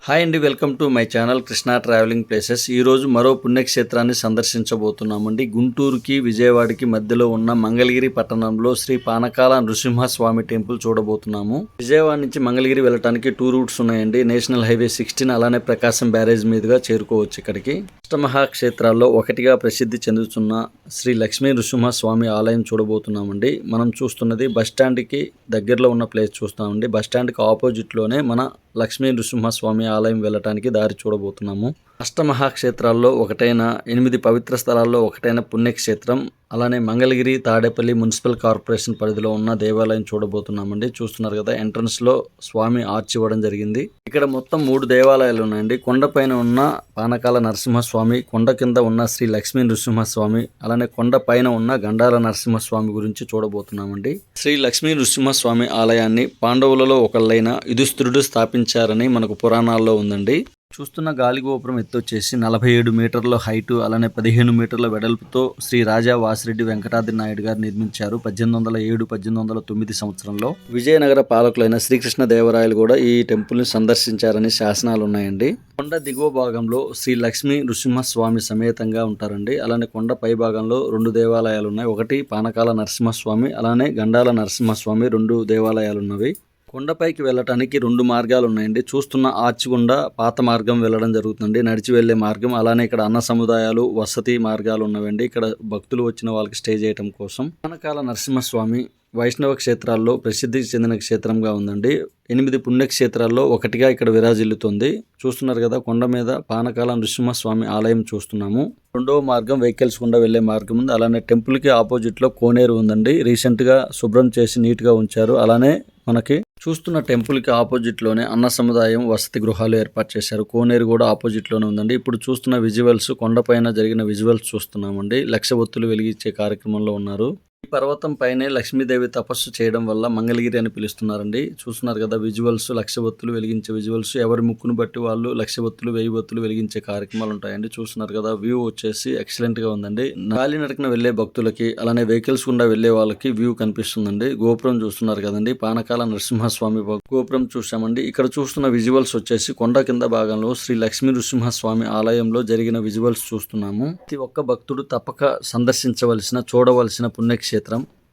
Hi అండి, welcome to my channel Krishna travelling places. ఈరోజు మరో పుణ్యక్షేత్రాన్ని సందర్శించబోతున్నామండి. గుంటూరుకి విజయవాడకి మధ్యలో ఉన్న మంగళగిరి పట్టణంలో శ్రీ పానకాల నృసింహస్వామి టెంపుల్ చూడబోతున్నాము. విజయవాడ నుంచి మంగళగిరి వెళ్ళడానికి 2 రూట్స్ ఉన్నాయండి. నేషనల్ హైవే 16 అలానే ప్రకాశం బ్యారేజ్ మీదుగా చేరుకోవచ్చు ఇక్కడికి. అష్టమహాక్షేత్రాల్లో ఒకటిగా ప్రసిద్ధి చెందుతున్న శ్రీ లక్ష్మీ నృసింహస్వామి ఆలయం చూడబోతున్నామండి. మనం చూస్తున్నది బస్టాండ్కి దగ్గరలో ఉన్న ప్లేస్ చూస్తామండి. బస్టాండ్కి ఆపోజిట్లోనే మన లక్ష్మీ నృసింహస్వామి ఆలయం వెళ్ళటానికి దారి చూడబోతున్నాము. అష్టమహాక్షేత్రాల్లో ఒకటైన 8 పవిత్ర స్థలాల్లో ఒకటైన పుణ్యక్షేత్రం అలానే మంగళగిరి తాడేపల్లి మున్సిపల్ కార్పొరేషన్ పరిధిలో ఉన్న దేవాలయం చూడబోతున్నామండి. చూస్తున్నారు కదా, ఎంట్రన్స్ లో స్వామి ఆర్చ్ ఇవ్వడం జరిగింది. ఇక్కడ మొత్తం 3 దేవాలయాలు ఉన్నాయండి. కొండపైన ఉన్న పానకాల నరసింహస్వామి, కొండ కింద ఉన్న శ్రీ లక్ష్మీ నృసింహస్వామి, అలానే కొండ పైన ఉన్న గండాల నరసింహస్వామి గురించి చూడబోతున్నామండి. శ్రీ లక్ష్మీ నృసింహస్వామి ఆలయాన్ని పాండవులలో ఒకళ్ళైన యుధిష్ఠిరుడు స్థాపించారని మనకు పురాణాల్లో ఉందండి. చూస్తున్న గాలిగోపురం ఎత్తు వచ్చేసి 47 మీటర్ల హైటు అలానే 15 మీటర్ల వెడల్పుతో శ్రీ రాజా వాసిరెడ్డి వెంకటాద్రి నాయుడు గారు నిర్మించారు 1807-1809 సంవత్సరంలో. విజయనగర పాలకులైన శ్రీకృష్ణ దేవరాయలు కూడా ఈ టెంపుల్ని సందర్శించారని శాసనాలు ఉన్నాయండి. కొండ దిగువ భాగంలో శ్రీ లక్ష్మీ నృసింహస్వామి సమేతంగా ఉంటారండి. అలానే కొండ పై భాగంలో 2 దేవాలయాలు ఉన్నాయి. ఒకటి పానకాల నరసింహస్వామి అలానే గండాల నరసింహస్వామి 2 దేవాలయాలు ఉన్నవి. కొండపైకి వెళ్ళటానికి 2 మార్గాలు ఉన్నాయండి. చూస్తున్న ఆర్చ్ గుండా పాత మార్గం వెళ్ళడం జరుగుతుంది, నడిచి వెళ్లే మార్గం. అలానే ఇక్కడ అన్న సముదాయాలు, వసతి మార్గాలు ఉన్నవండి. ఇక్కడ భక్తులు వచ్చిన వాళ్ళకి స్టే చేయడం కోసం. పానకాల నరసింహస్వామి వైష్ణవ క్షేత్రాల్లో ప్రసిద్ధి చెందిన క్షేత్రంగా ఉందండి. 8 పుణ్యక్షేత్రాల్లో ఒకటిగా ఇక్కడ విరాజిల్లుతుంది. చూస్తున్నారు కదా, కొండ మీద పానకాల నృసింహస్వామి ఆలయం చూస్తున్నాము. 2వ మార్గం వెహికల్స్ గుండా వెళ్లే మార్గం ఉంది. అలానే టెంపుల్ కి ఆపోజిట్ లో కోనేరు ఉందండి. రీసెంట్ గా శుభ్రం చేసి నీట్ గా ఉంచారు. అలానే మనకి చూస్తున్న టెంపుల్ కి ఆపోజిట్ లోనే అన్న సముదాయం, వసతి గృహాలు ఏర్పాటు చేశారు. కోనేరు కూడా ఆపోజిట్ లోనే ఉందండి. ఇప్పుడు చూస్తున్న విజువల్స్ కొండపైన జరిగిన విజువల్స్ చూస్తున్నామండి. లక్ష ఒత్తులు వెలిగించే కార్యక్రమంలో ఉన్నారు. ఈ పర్వతం పైనే లక్ష్మీదేవి తపస్సు చేయడం వల్ల మంగళగిరి అని పిలుస్తున్నారండి. చూస్తున్నారు కదా విజువల్స్, లక్ష ఒత్తులు వెలిగించే విజువల్స్. ఎవరి ముక్కును బట్టి వాళ్ళు లక్ష ఒత్తులు, 1000 ఒత్తులు వెలిగించే కార్యక్రమాలు ఉంటాయండి. చూస్తున్నారు కదా, వ్యూ వచ్చేసి ఎక్సలెంట్ గా ఉందండి. గాలి నడకన వెళ్లే భక్తులకి అలానే వెహికల్స్ గుండా వెళ్లే వాళ్ళకి వ్యూ కనిపిస్తుందండి. గోపురం చూస్తున్నారు కదండి, పానకాల నరసింహస్వామి గోపురం చూసామండి. ఇక్కడ చూస్తున్న విజువల్స్ వచ్చేసి కొండ కింద భాగంలో శ్రీ లక్ష్మీ నృసింహస్వామి ఆలయంలో జరిగిన విజువల్స్ చూస్తున్నాము. ప్రతి ఒక్క భక్తుడు తప్పక సందర్శించవలసిన, చూడవలసిన పుణ్యక్షేత్రం.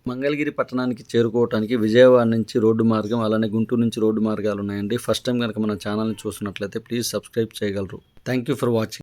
మంగళగిరి పట్టణానికి చేరుకోవడానికి విజయవాడ నుంచి రోడ్డు మార్గం అలానే గుంటూరు నుంచి రోడ్డు మార్గాలు ఉన్నాయండి. ఫస్ట్ టైం కనుక మన ఛానల్ని చూస్తున్నట్లయితే ప్లీజ్ సబ్స్క్రైబ్ చేయగలరు. Thank you for watching.